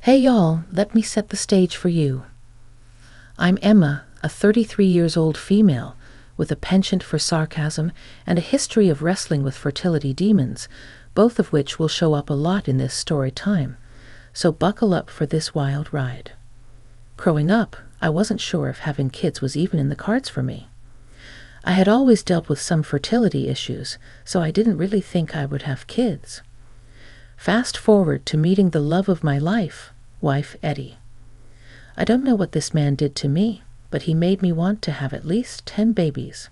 Hey y'all, let me set the stage for you. I'm Emma, a 33 years old female with a penchant for sarcasm and a history of wrestling with fertility demons, both of which will show up a lot in this story time. So buckle up for this wild ride. Growing up, I wasn't sure if having kids was even in the cards for me. I had always dealt with some fertility issues, so I didn't really think I would have kids. Fast forward to meeting the love of my life, wife Eddie. I don't know what this man did to me, but he made me want to have at least 10 babies.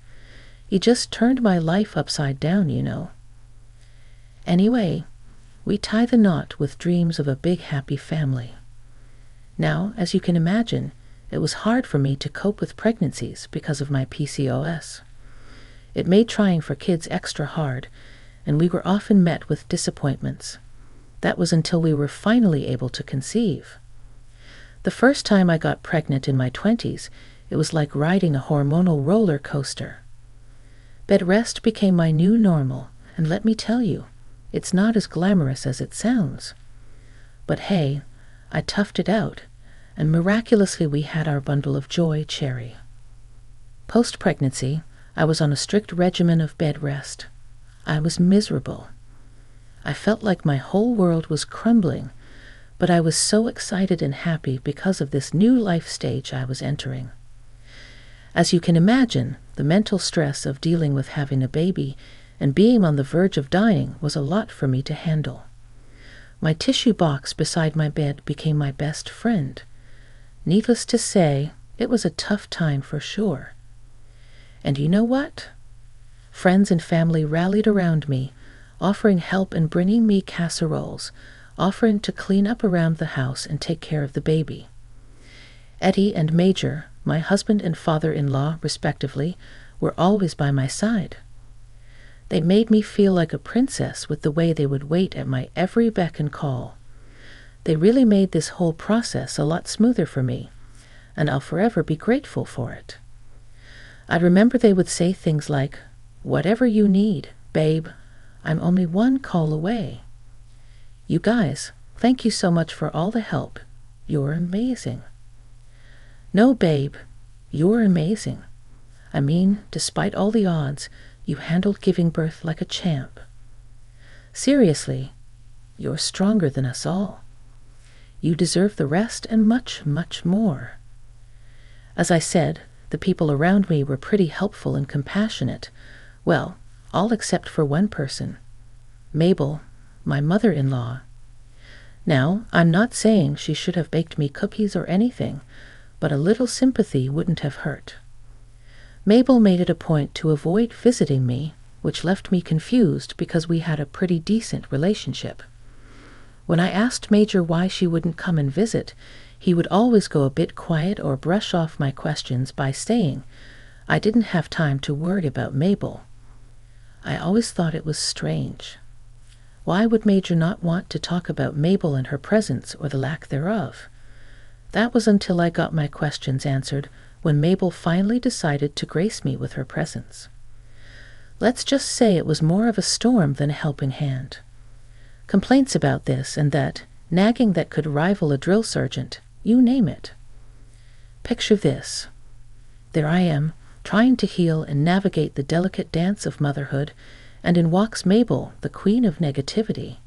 He just turned my life upside down, you know. Anyway, we tie the knot with dreams of a big happy family. Now, as you can imagine, it was hard for me to cope with pregnancies because of my PCOS. It made trying for kids extra hard, and we were often met with disappointments. That was until we were finally able to conceive. The first time I got pregnant in my 20s, it was like riding a hormonal roller coaster. Bed rest became my new normal, and let me tell you, it's not as glamorous as it sounds. But hey, I toughed it out, and miraculously we had our bundle of joy, Cherry. Post-pregnancy, I was on a strict regimen of bed rest. I was miserable. I felt like my whole world was crumbling, but I was so excited and happy because of this new life stage I was entering. As you can imagine, the mental stress of dealing with having a baby and being on the verge of dying was a lot for me to handle. My tissue box beside my bed became my best friend. Needless to say, it was a tough time for sure. And you know what? Friends and family rallied around me, offering help and bringing me casseroles, offering to clean up around the house and take care of the baby. Eddie and Major, my husband and father-in-law, respectively, were always by my side. They made me feel like a princess with the way they would wait at my every beck and call. They really made this whole process a lot smoother for me, and I'll forever be grateful for it. I remember they would say things like, "Whatever you need, babe, I'm only one call away." You guys, thank you so much for all the help. You're amazing. No, babe, you're amazing. I mean, despite all the odds, you handled giving birth like a champ. Seriously, you're stronger than us all. You deserve the rest and much, much more. As I said, the people around me were pretty helpful and compassionate. Well, all except for one person, Mabel, my mother-in-law. Now, I'm not saying she should have baked me cookies or anything, but a little sympathy wouldn't have hurt. Mabel made it a point to avoid visiting me, which left me confused because we had a pretty decent relationship. When I asked Major why she wouldn't come and visit, he would always go a bit quiet or brush off my questions by saying, I didn't have time to worry about Mabel. I always thought it was strange. Why would Major not want to talk about Mabel and her presence or the lack thereof? That was until I got my questions answered when Mabel finally decided to grace me with her presence. Let's just say it was more of a storm than a helping hand. Complaints about this and that, nagging that could rival a drill sergeant, you name it. Picture this. There I am, trying to heal and navigate the delicate dance of motherhood, and in walks Mabel, the queen of negativity.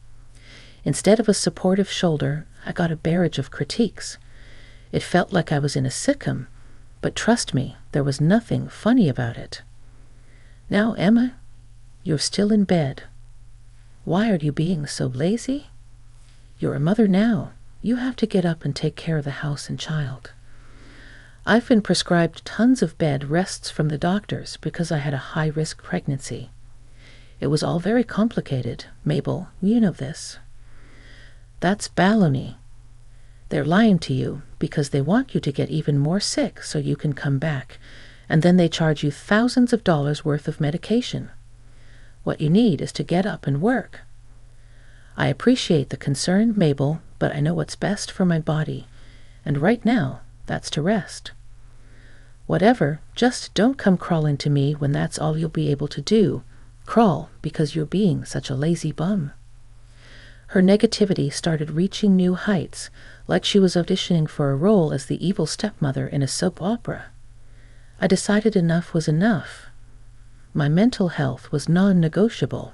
Instead of a supportive shoulder, I got a barrage of critiques. It felt like I was in a sitcom, but trust me, there was nothing funny about it. Now, Emma, you're still in bed. Why are you being so lazy? You're a mother now. You have to get up and take care of the house and child. I've been prescribed tons of bed rests from the doctors because I had a high-risk pregnancy. It was all very complicated. Mabel, you know this. That's baloney. They're lying to you because they want you to get even more sick so you can come back, and then they charge you thousands of dollars worth of medication. What you need is to get up and work. I appreciate the concern, Mabel, but I know what's best for my body, and right now, that's to rest. Whatever, just don't come crawling to me when that's all you'll be able to do. Crawl because you're being such a lazy bum. Her negativity started reaching new heights, like she was auditioning for a role as the evil stepmother in a soap opera. I decided enough was enough. My mental health was non-negotiable.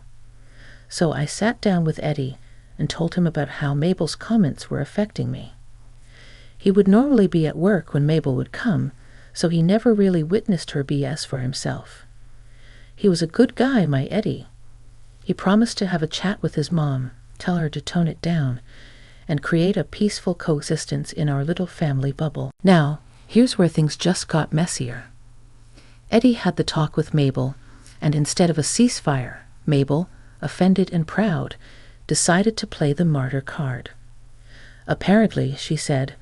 So I sat down with Eddie and told him about how Mabel's comments were affecting me. He would normally be at work when Mabel would come, so he never really witnessed her BS for himself. He was a good guy, my Eddie. He promised to have a chat with his mom, tell her to tone it down, and create a peaceful coexistence in our little family bubble. Now, here's where things just got messier. Eddie had the talk with Mabel, and instead of a ceasefire, Mabel, offended and proud, decided to play the martyr card. Apparently, she said,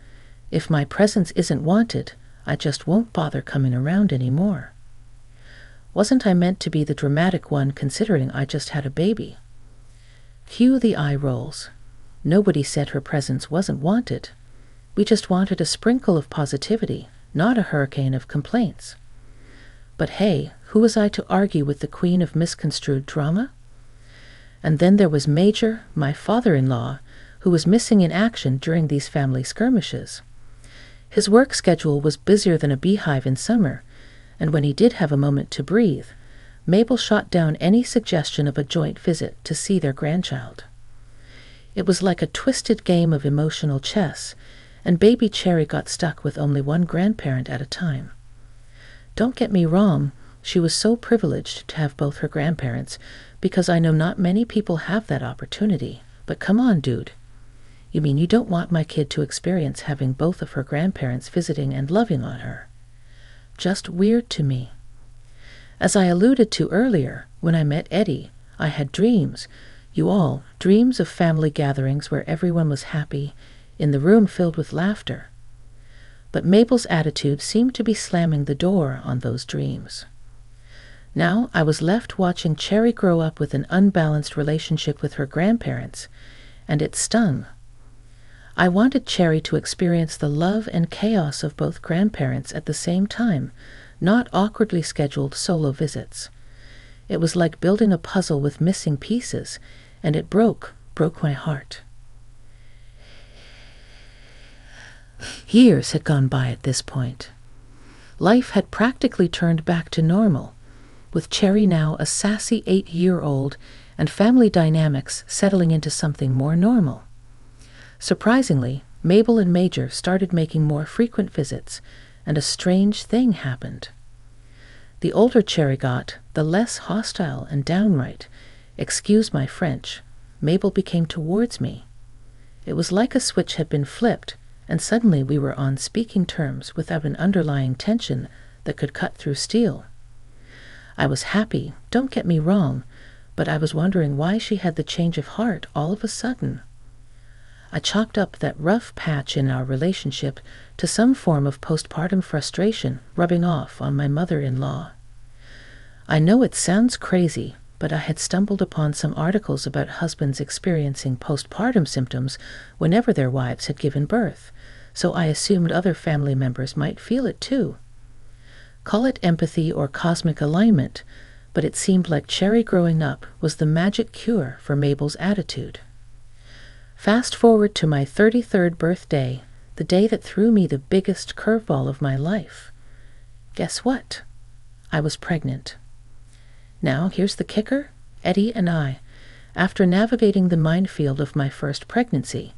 "If my presence isn't wanted, I just won't bother coming around anymore." Wasn't I meant to be the dramatic one considering I just had a baby? Cue the eye rolls. Nobody said her presence wasn't wanted. We just wanted a sprinkle of positivity, not a hurricane of complaints. But hey, who was I to argue with the queen of misconstrued drama? And then there was Major, my father-in-law, who was missing in action during these family skirmishes. His work schedule was busier than a beehive in summer, and when he did have a moment to breathe, Mabel shot down any suggestion of a joint visit to see their grandchild. It was like a twisted game of emotional chess, and baby Cherry got stuck with only one grandparent at a time. Don't get me wrong, she was so privileged to have both her grandparents, because I know not many people have that opportunity. But come on, dude. You mean you don't want my kid to experience having both of her grandparents visiting and loving on her? Just weird to me. As I alluded to earlier, when I met Eddie, I had dreams, dreams of family gatherings where everyone was happy, in the room filled with laughter. But Mabel's attitude seemed to be slamming the door on those dreams. Now I was left watching Cherry grow up with an unbalanced relationship with her grandparents, and it stung. I wanted Cherry to experience the love and chaos of both grandparents at the same time, not awkwardly scheduled solo visits. It was like building a puzzle with missing pieces, and it broke my heart. Years had gone by at this point. Life had practically turned back to normal, with Cherry now a sassy 8-year-old and family dynamics settling into something more normal. Surprisingly, Mabel and Major started making more frequent visits, and a strange thing happened. The older Cherry got, the less hostile and downright, excuse my French, Mabel became towards me. It was like a switch had been flipped, and suddenly we were on speaking terms without an underlying tension that could cut through steel. I was happy, don't get me wrong, but I was wondering why she had the change of heart all of a sudden. I chalked up that rough patch in our relationship to some form of postpartum frustration rubbing off on my mother-in-law. I know it sounds crazy, but I had stumbled upon some articles about husbands experiencing postpartum symptoms whenever their wives had given birth, so I assumed other family members might feel it too. Call it empathy or cosmic alignment, but it seemed like Cherry growing up was the magic cure for Mabel's attitude. Fast forward to my 33rd birthday, the day that threw me the biggest curveball of my life. Guess what? I was pregnant. Now, here's the kicker. Eddie and I, after navigating the minefield of my first pregnancy,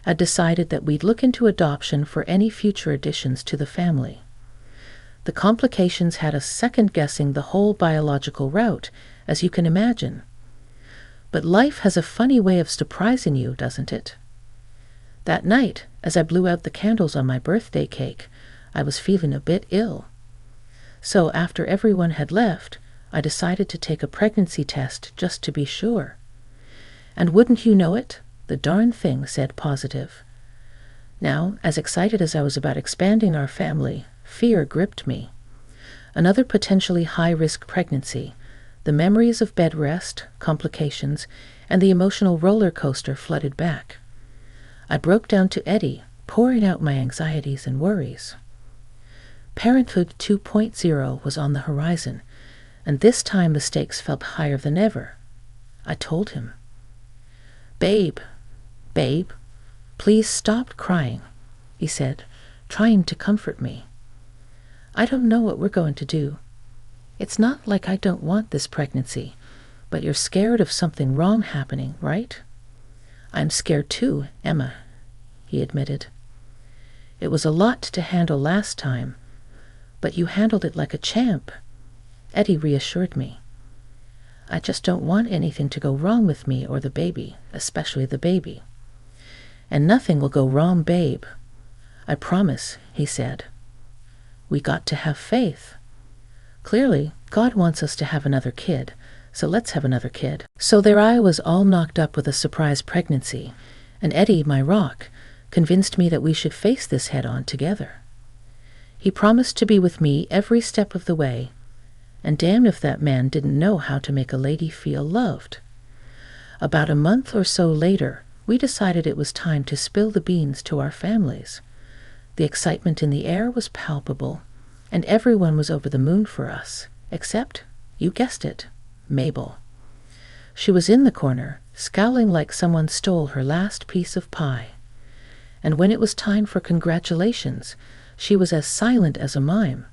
had decided that we'd look into adoption for any future additions to the family. The complications had us second-guessing the whole biological route, as you can imagine. But life has a funny way of surprising you, doesn't it? That night, as I blew out the candles on my birthday cake, I was feeling a bit ill. So after everyone had left, I decided to take a pregnancy test just to be sure. And wouldn't you know it, the darn thing said positive. Now, as excited as I was about expanding our family, fear gripped me. Another potentially high-risk pregnancy, the memories of bed rest, complications, and the emotional roller coaster flooded back. I broke down to Eddie, pouring out my anxieties and worries. Parenthood 2.0 was on the horizon, and this time the stakes felt higher than ever. I told him, "Babe, "Babe, please stop crying," he said, trying to comfort me. "I don't know what we're going to do. It's not like I don't want this pregnancy, but you're scared of something wrong happening, right?" "I'm scared too, Emma," he admitted. "It was a lot to handle last time, but you handled it like a champ," Eddie reassured me. "I just don't want anything to go wrong with me or the baby, especially the baby." "And nothing will go wrong, babe. I promise," he said. "We got to have faith. Clearly, God wants us to have another kid, so let's have another kid." So there I was, all knocked up with a surprise pregnancy, and Eddie, my rock, convinced me that we should face this head-on together. He promised to be with me every step of the way, and damn if that man didn't know how to make a lady feel loved. About a month or so later, we decided it was time to spill the beans to our families. The excitement in the air was palpable, and everyone was over the moon for us, except, you guessed it, Mabel. She was in the corner, scowling like someone stole her last piece of pie. And when it was time for congratulations, she was as silent as a mime.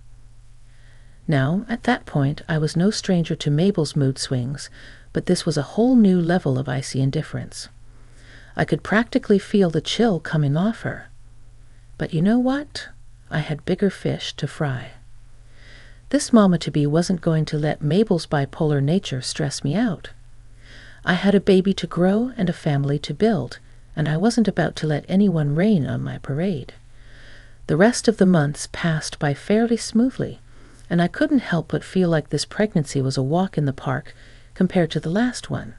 Now, at that point, I was no stranger to Mabel's mood swings, but this was a whole new level of icy indifference. I could practically feel the chill coming off her. But you know what? I had bigger fish to fry. This mama-to-be wasn't going to let Mabel's bipolar nature stress me out. I had a baby to grow and a family to build, and I wasn't about to let anyone rain on my parade. The rest of the months passed by fairly smoothly, and I couldn't help but feel like this pregnancy was a walk in the park compared to the last one.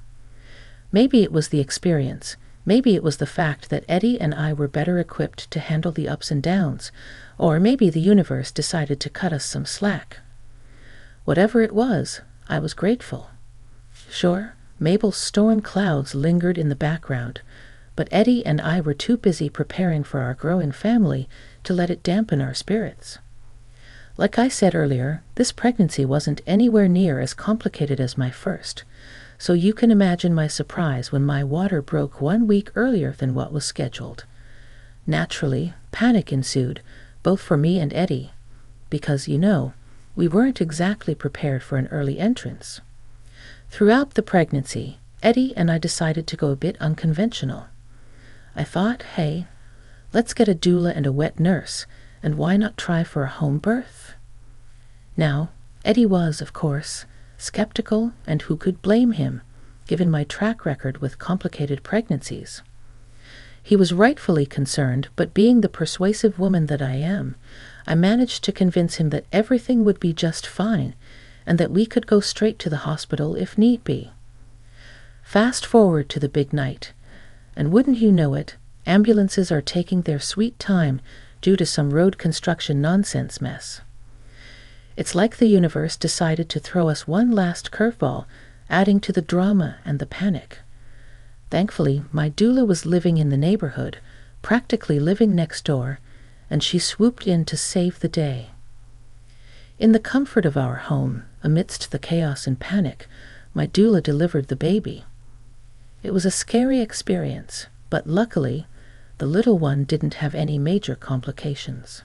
Maybe it was the experience. Maybe it was the fact that Eddie and I were better equipped to handle the ups and downs, or maybe the universe decided to cut us some slack. Whatever it was, I was grateful. Sure, Mabel's storm clouds lingered in the background, but Eddie and I were too busy preparing for our growing family to let it dampen our spirits. Like I said earlier, this pregnancy wasn't anywhere near as complicated as my first, so you can imagine my surprise when my water broke 1 week earlier than what was scheduled. Naturally, panic ensued, both for me and Eddie, because, we weren't exactly prepared for an early entrance. Throughout the pregnancy, Eddie and I decided to go a bit unconventional. I thought, hey, let's get a doula and a wet nurse, and why not try for a home birth? Now, Eddie was, of course, skeptical, and who could blame him, given my track record with complicated pregnancies? He was rightfully concerned, but being the persuasive woman that I am, I managed to convince him that everything would be just fine, and that we could go straight to the hospital if need be. Fast forward to the big night, and wouldn't you know it, ambulances are taking their sweet time due to some road construction nonsense mess. It's like the universe decided to throw us one last curveball, adding to the drama and the panic. Thankfully, my doula was living in the neighborhood, practically living next door, and she swooped in to save the day. In the comfort of our home, amidst the chaos and panic, my doula delivered the baby. It was a scary experience, but luckily, the little one didn't have any major complications.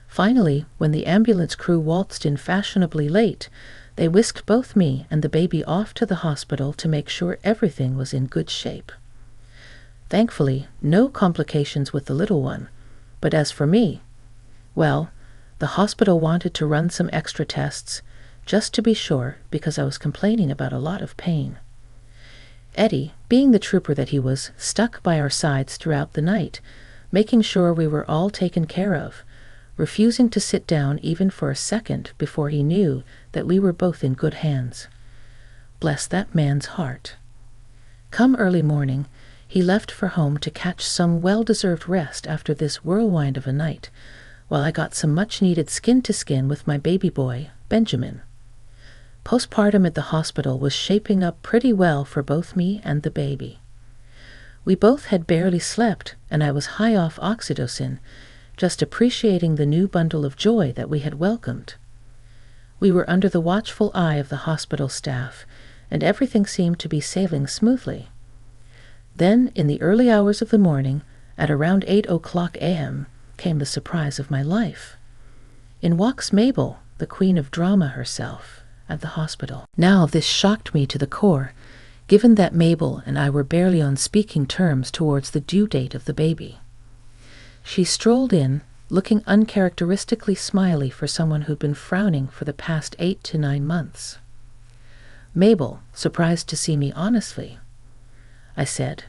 Finally, when the ambulance crew waltzed in fashionably late, they whisked both me and the baby off to the hospital to make sure everything was in good shape. Thankfully, no complications with the little one, but as for me, well, the hospital wanted to run some extra tests, just to be sure, because I was complaining about a lot of pain. Eddie, being the trooper that he was, stuck by our sides throughout the night, making sure we were all taken care of, refusing to sit down even for a second before he knew that we were both in good hands. Bless that man's heart. Come early morning, he left for home to catch some well-deserved rest after this whirlwind of a night, while I got some much-needed skin-to-skin with my baby boy, Benjamin. Postpartum at the hospital was shaping up pretty well for both me and the baby. We both had barely slept, and I was high off oxytocin, just appreciating the new bundle of joy that we had welcomed. We were under the watchful eye of the hospital staff, and everything seemed to be sailing smoothly. Then, in the early hours of the morning, at around 8 o'clock a.m., came the surprise of my life. In walks Mabel, the queen of drama herself, at the hospital. Now this shocked me to the core, given that Mabel and I were barely on speaking terms towards the due date of the baby. She strolled in, looking uncharacteristically smiley for someone who'd been frowning for the past 8 to 9 months. Mabel, surprised to see me honestly. I said,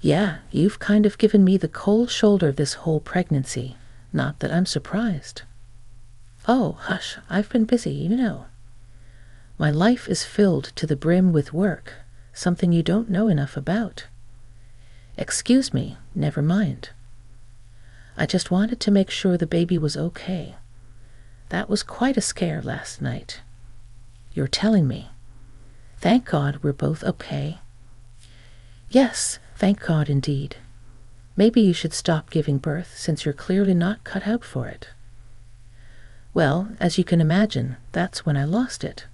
"Yeah, you've kind of given me the cold shoulder this whole pregnancy. Not that I'm surprised." "Oh, hush, I've been busy, you know. My life is filled to the brim with work, something you don't know enough about." "Excuse me, never mind. I just wanted to make sure the baby was okay. That was quite a scare last night." "You're telling me. Thank God we're both okay." "Yes, thank God indeed. Maybe you should stop giving birth since you're clearly not cut out for it." Well, as you can imagine, that's when I lost it.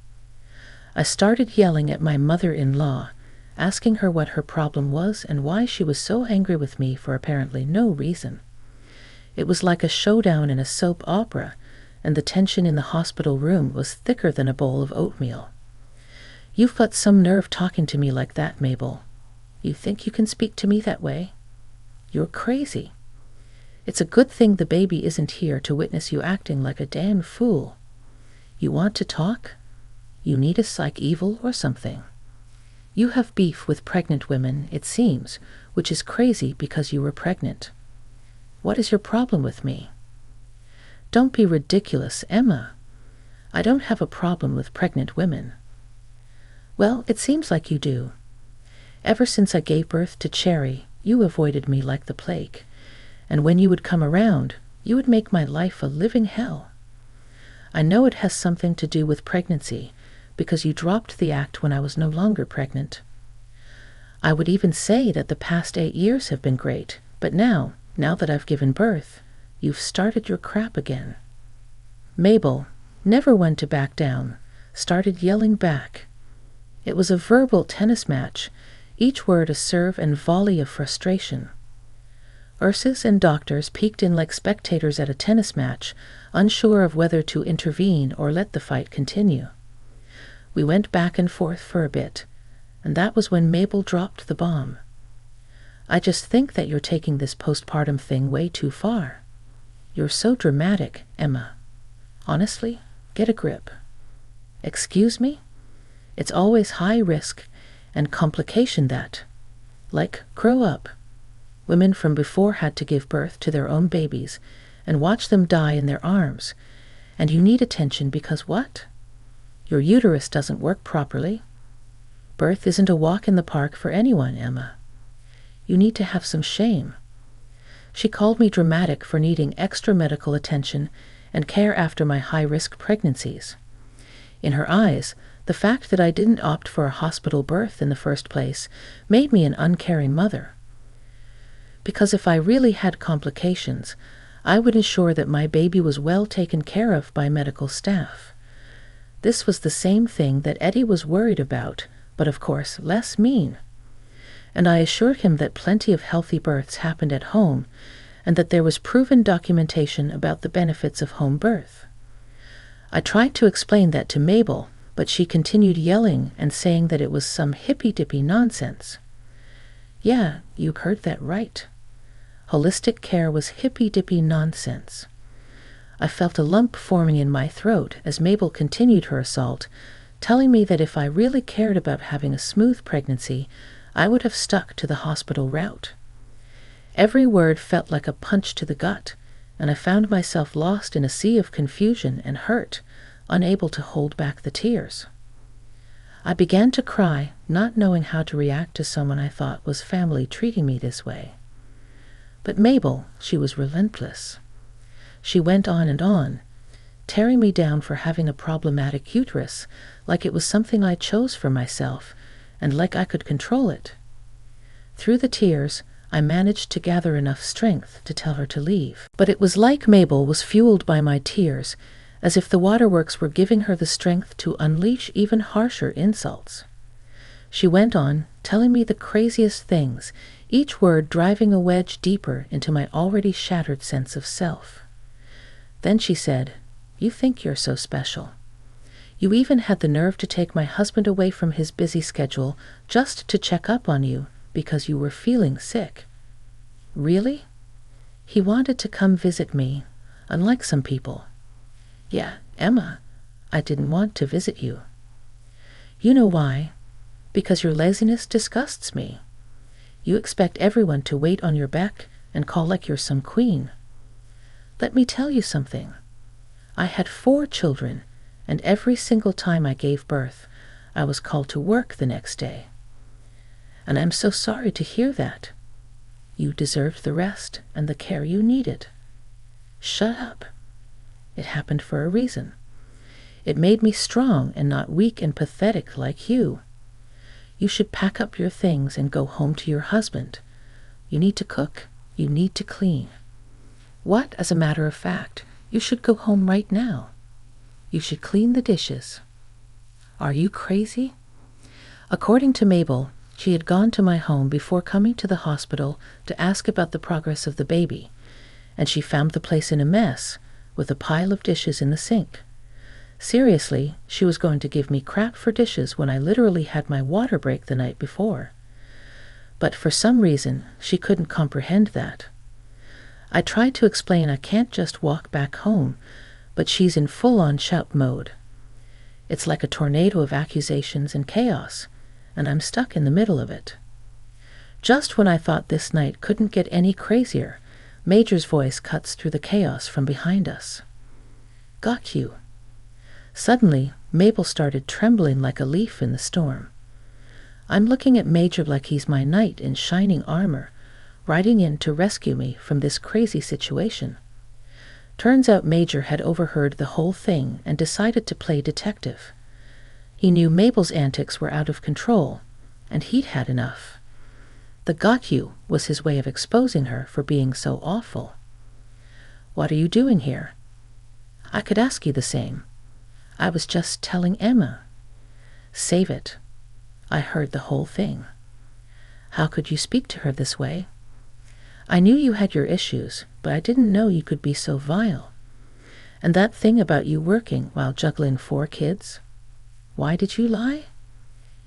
I started yelling at my mother-in-law, asking her what her problem was and why she was so angry with me for apparently no reason. It was like a showdown in a soap opera, and the tension in the hospital room was thicker than a bowl of oatmeal. "You've got some nerve talking to me like that, Mabel. You think you can speak to me that way? You're crazy. It's a good thing the baby isn't here to witness you acting like a damn fool. You want to talk? You need a psych evil or something. You have beef with pregnant women, it seems, which is crazy because you were pregnant. What is your problem with me?" "Don't be ridiculous, Emma. I don't have a problem with pregnant women." "Well, it seems like you do. Ever since I gave birth to Cherry, you avoided me like the plague, and when you would come around, you would make my life a living hell. I know it has something to do with pregnancy, because you dropped the act when I was no longer pregnant. I would even say that the past 8 years have been great, but now that I've given birth, you've started your crap again." Mabel, never one to back down, started yelling back. It was a verbal tennis match, each word a serve and volley of frustration. Nurses and doctors peeked in like spectators at a tennis match, unsure of whether to intervene or let the fight continue. We went back and forth for a bit, and that was when Mabel dropped the bomb. "I just think that you're taking this postpartum thing way too far. You're so dramatic, Emma. Honestly, get a grip." "Excuse me? It's always high risk and complication that. Like, grow up. Women from before had to give birth to their own babies and watch them die in their arms. And you need attention because what? Your uterus doesn't work properly. Birth isn't a walk in the park for anyone, Emma. You need to have some shame." She called me dramatic for needing extra medical attention and care after my high-risk pregnancies. In her eyes, the fact that I didn't opt for a hospital birth in the first place made me an uncaring mother. Because if I really had complications, I would ensure that my baby was well taken care of by medical staff. This was the same thing that Eddie was worried about, but of course less mean. And I assured him that plenty of healthy births happened at home, and that there was proven documentation about the benefits of home birth. I tried to explain that to Mabel, but she continued yelling and saying that it was some hippy-dippy nonsense. Yeah, you heard that right. Holistic care was hippy-dippy nonsense. I felt a lump forming in my throat as Mabel continued her assault, telling me that if I really cared about having a smooth pregnancy, I would have stuck to the hospital route. Every word felt like a punch to the gut, and I found myself lost in a sea of confusion and hurt, unable to hold back the tears. I began to cry, not knowing how to react to someone I thought was family treating me this way. But Mabel, she was relentless. She went on and on, tearing me down for having a problematic uterus, like it was something I chose for myself, and like I could control it. Through the tears, I managed to gather enough strength to tell her to leave. But it was like Mabel was fueled by my tears, as if the waterworks were giving her the strength to unleash even harsher insults. She went on, telling me the craziest things, each word driving a wedge deeper into my already shattered sense of self. Then she said, "You think you're so special. You even had the nerve to take my husband away from his busy schedule just to check up on you because you were feeling sick." "Really?" "He wanted to come visit me, unlike some people." "Yeah, Emma, I didn't want to visit you." "You know why? Because your laziness disgusts me. You expect everyone to wait on your beck and call like you're some queen. Let me tell you something. I had 4 children, and every single time I gave birth, I was called to work the next day. And I'm so sorry to hear that. You deserved the rest and the care you needed." "Shut up. It happened for a reason. It made me strong and not weak and pathetic like you. You should pack up your things and go home to your husband. You need to cook. You need to clean. What, as a matter of fact, you should go home right now. You should clean the dishes." "Are you crazy?" According to Mabel, she had gone to my home before coming to the hospital to ask about the progress of the baby, and she found the place in a mess, with a pile of dishes in the sink. Seriously, she was going to give me crap for dishes when I literally had my water break the night before. But for some reason, she couldn't comprehend that. I tried to explain I can't just walk back home, but she's in full-on shout mode. It's like a tornado of accusations and chaos, and I'm stuck in the middle of it. Just when I thought this night couldn't get any crazier, Major's voice cuts through the chaos from behind us. "Got you." Suddenly, Mabel started trembling like a leaf in the storm. I'm looking at Major like he's my knight in shining armor, riding in to rescue me from this crazy situation. Turns out Major had overheard the whole thing and decided to play detective. He knew Mabel's antics were out of control, and he'd had enough. The "got you" was his way of exposing her for being so awful. "What are you doing here?" "I could ask you the same. I was just telling Emma." "Save it. I heard the whole thing." "How could you speak to her this way?" "I knew you had your issues, but I didn't know you could be so vile. And that thing about you working while juggling 4 kids? Why did you lie?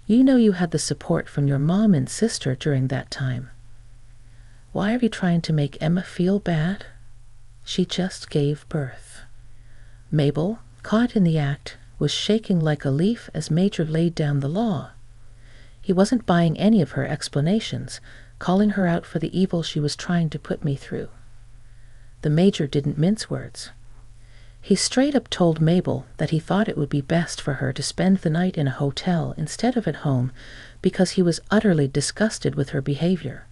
You know you had the support from your mom and sister during that time. Why are you trying to make Emma feel bad? She just gave birth." Mabel, caught in the act, was shaking like a leaf as Major laid down the law. He wasn't buying any of her explanations, calling her out for the evil she was trying to put me through. The Major didn't mince words. He straight up told Mabel that he thought it would be best for her to spend the night in a hotel instead of at home because he was utterly disgusted with her behavior.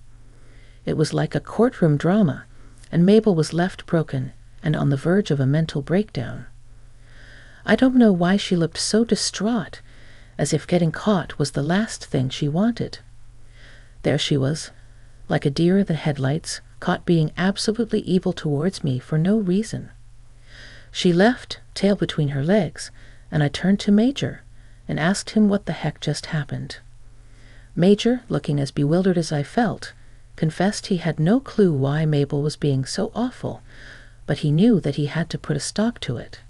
It was like a courtroom drama, and Mabel was left broken and on the verge of a mental breakdown. I don't know why she looked so distraught, as if getting caught was the last thing she wanted. There she was, like a deer in the headlights, caught being absolutely evil towards me for no reason. She left, tail between her legs, and I turned to Major and asked him what the heck just happened. Major, looking as bewildered as I felt, confessed he had no clue why Mabel was being so awful, but he knew that he had to put a stop to it.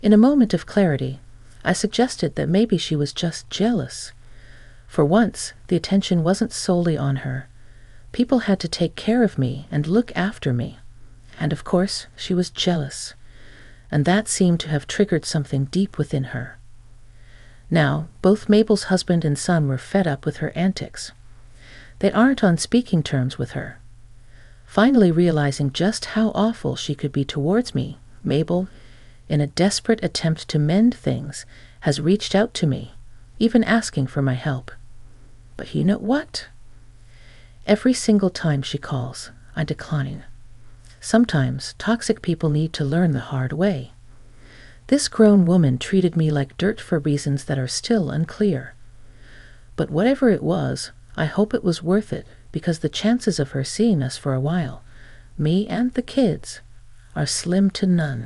In a moment of clarity, I suggested that maybe she was just jealous. For once, the attention wasn't solely on her. People had to take care of me and look after me. And of course, she was jealous. And that seemed to have triggered something deep within her. Now, both Mabel's husband and son were fed up with her antics. They aren't on speaking terms with her. Finally realizing just how awful she could be towards me, Mabel, in a desperate attempt to mend things, has reached out to me, even asking for my help. But you know what? Every single time she calls, I decline. Sometimes toxic people need to learn the hard way. This grown woman treated me like dirt for reasons that are still unclear. But whatever it was, I hope it was worth it, because the chances of her seeing us for a while, me and the kids, are slim to none.